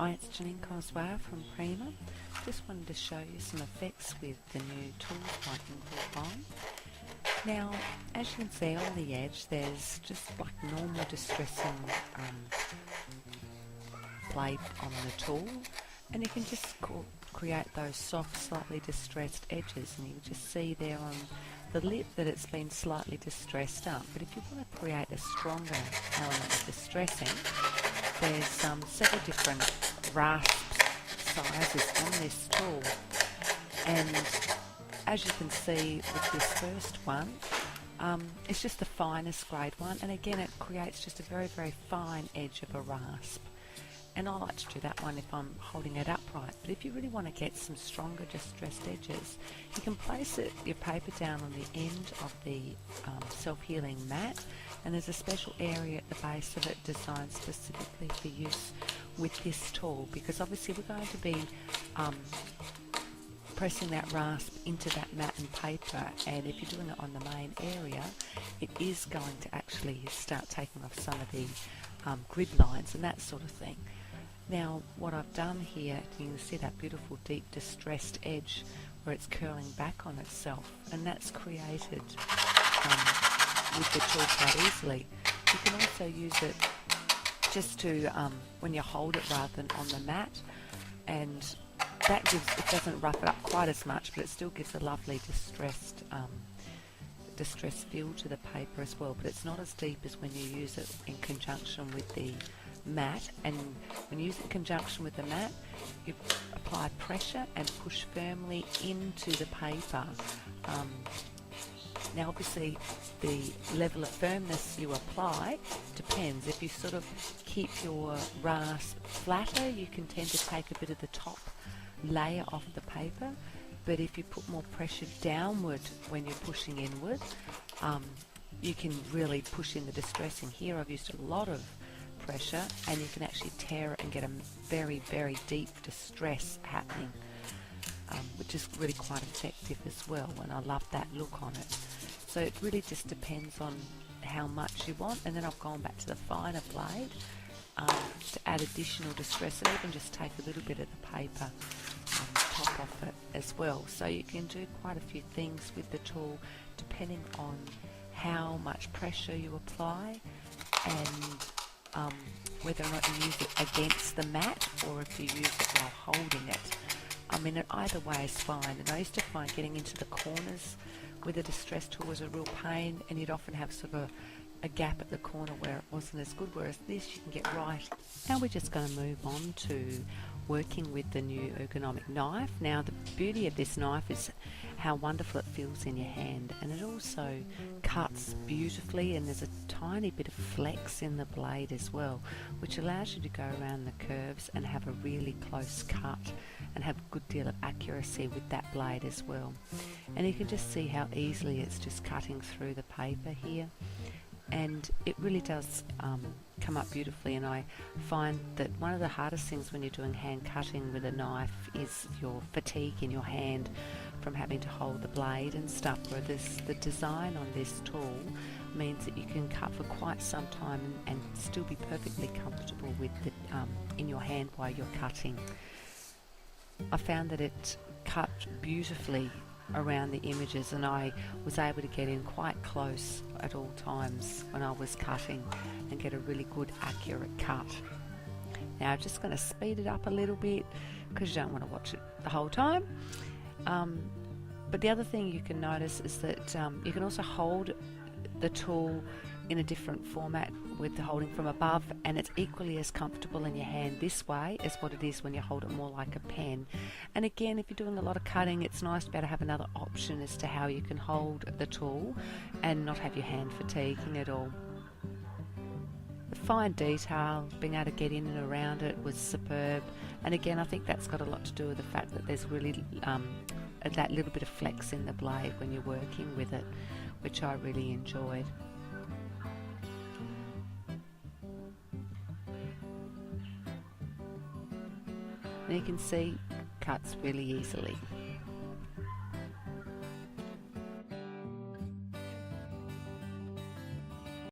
Hi, it's Janine Coswell from Prima. Just wanted to show you some effects with the new tools I can put on. Now, as you can see on the edge, there's just like normal distressing blade on the tool, and you can just create those soft, slightly distressed edges, and you can just see there on the lip that it's been slightly distressed up. But if you want to create a stronger element of distressing, there's several different rasp sizes on this tool, and as you can see with this first one, it's just the finest grade one, and again it creates just a very, very fine edge of a rasp. And I like to do that one if I'm holding it upright. But if you really want to get some stronger distressed edges, you can place your paper down on the end of the self-healing mat, and there's a special area at the base of it designed specifically for use with this tool, because obviously we're going to be pressing that rasp into that mat and paper, and if you're doing it on the main area, it is going to actually start taking off some of the grid lines and that sort of thing. Now what I've done here, you can see that beautiful deep distressed edge where it's curling back on itself, and that's created with the tool quite easily. You can also use it just to when you hold it rather than on the mat, and that it doesn't rough it up quite as much, but it still gives a lovely distressed feel to the paper as well. But it's not as deep as when you use it in conjunction with the mat, and when you use it in conjunction with the mat, you apply pressure and push firmly into the paper. Now obviously the level of firmness you apply depends. If you sort of keep your rasp flatter, you can tend to take a bit of the top layer off the paper, but if you put more pressure downward when you're pushing inward, you can really push in the distressing. Here I've used a lot of pressure, and you can actually tear it and get a very, very deep distress happening, which is really quite effective as well, and I love that look on it. So it really just depends on how much you want, and then I've gone back to the finer blade to add additional distress, and even just take a little bit of the paper top off it as well. So you can do quite a few things with the tool depending on how much pressure you apply, and whether or not you use it against the mat or if you use it while holding it. I mean, either way is fine, and I used to find getting into the corners with a distress tool was a real pain, and you'd often have sort of a gap at the corner where it wasn't as good, whereas this you can get right. Now we're just going to move on to working with the new ergonomic knife. Now the beauty of this knife is how wonderful it feels in your hand, and it also cuts beautifully, and there's a tiny bit of flex in the blade as well, which allows you to go around the curves and have a really close cut and have a good deal of accuracy with that blade as well. And you can just see how easily it's just cutting through the paper here, and it really does come up beautifully. And I find that one of the hardest things when you're doing hand cutting with a knife is your fatigue in your hand from having to hold the blade and stuff, whereas the design on this tool means that you can cut for quite some time and still be perfectly comfortable with it in your hand while you're cutting. I found that it cut beautifully around the images, and I was able to get in quite close at all times when I was cutting and get a really good accurate cut. Now I'm just going to speed it up a little bit because you don't want to watch it the whole time. But the other thing you can notice is that you can also hold the tool in a different format with the holding from above, and it's equally as comfortable in your hand this way as what it is when you hold it more like a pen. And again, if you're doing a lot of cutting, it's nice to be able to have another option as to how you can hold the tool and not have your hand fatiguing at all. The fine detail, being able to get in and around it was superb, and again I think that's got a lot to do with the fact that there's really that little bit of flex in the blade when you're working with it, which I really enjoyed. And you can see cuts really easily.